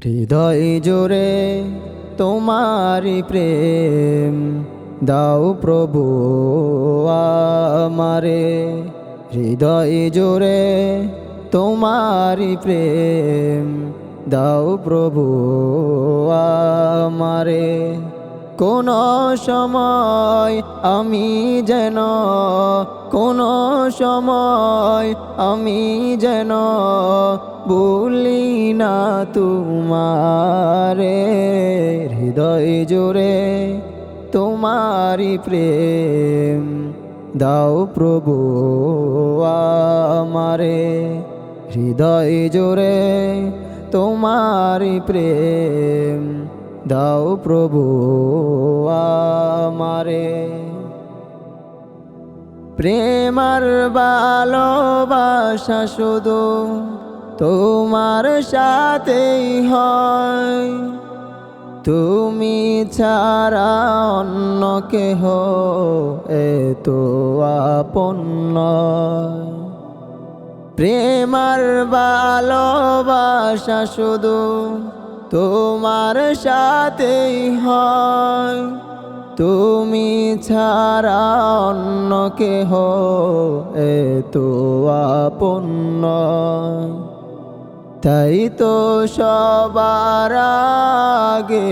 হৃদয় জোরে তোমারি প্রেম দাও প্রভু আমারে। হৃদয় জোরে তোমারি প্রেম দাও প্রভু আমারে। কোন সময় আমি যেন আমি যেন ভুলি না তোমারে। হৃদয় জোরে তোমারি প্রেম দাও প্রভু আমারে। হৃদয় জোরে তোমারি প্রেম দাও প্রভু আমারে। প্রেমার ভালোবাসা শুধু তোমার সাথেই হয়, তুমি ছাড়া অন্য কেহ এত আপন নয়। প্রেমার ভালোবাসা শুধু তোমার সাথেই হয়, তুমি ছাড়া অন্য কেহ এত আপন নয়। তাই তো সবার আগে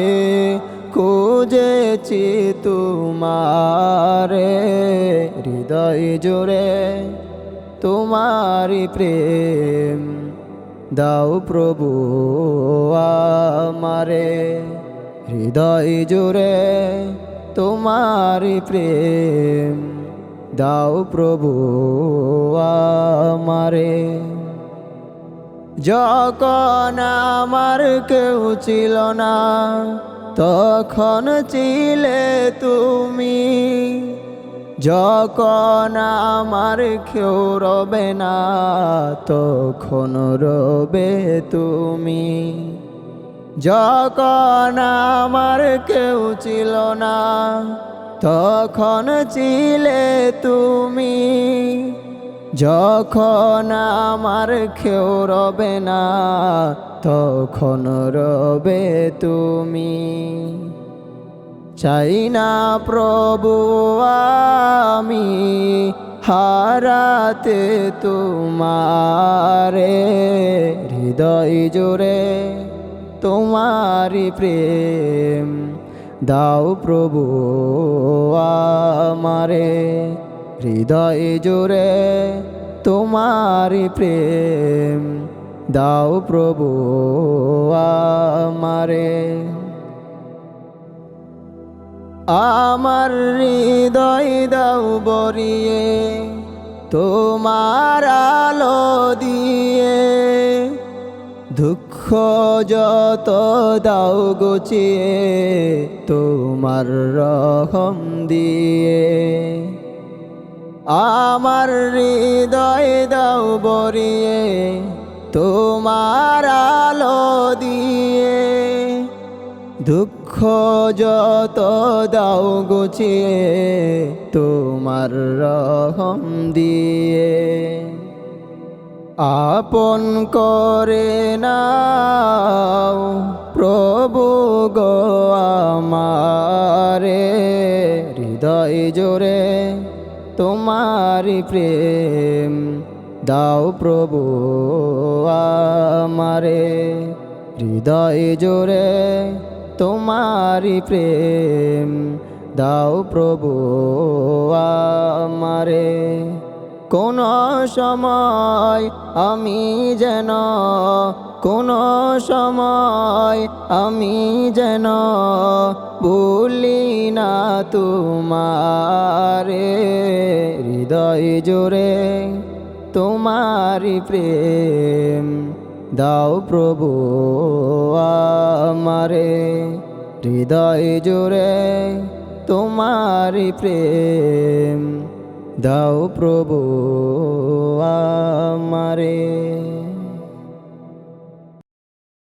খুঁজেছি তোমারে। হৃদয় জোরে তোমারি প্রেম দাও প্রভু আমারে। হৃদয় জোরে তোমারি প্রেম দাও প্রভু আমারে। যখন আমার কেউ ছিল না তখন ছিলে তুমি, যখন আমার কেউ রবে না তখন রবে তুমি। যখন আমার কেউ ছিল না তখন ছিলে তুমি, যখন আমার কেউ রবে না তখন রবে তুমি। চাই না প্রভু আমি হারাতে তোমারে। হৃদয় জোরে তোমারি প্রেম দাও প্রভু আমারে। হৃদয় জোরে তোমারি প্রেম দাও প্রভু আমারে। আমার হৃদয় দাও বরিয়ে তোমার আলো দিয়ে, দুঃখ যত দাও গুছিয়ে তোমার রহম দিয়ে। আমার হৃদয় দাও বরিয়ে তোমার আলো দিয়ে, দুঃখ যত দাও গুছিয়ে তোমার রহম দিয়ে। আপন করে নাও প্রভু গো আমারে। হৃদয় জোরে তোমারি প্রেম দাও প্রভু আমারে। হৃদয় জোরে তোমারি প্রেম দাও প্রভু আমারে। কোন সময় আমি যেন আমি যেন ভুলি না তোমারে। হৃদয় জোরে তোমারি প্রেম দাও প্রভু আমারে। হৃদয় জোরে তোমারি প্রেম দাও প্রভু আমারে।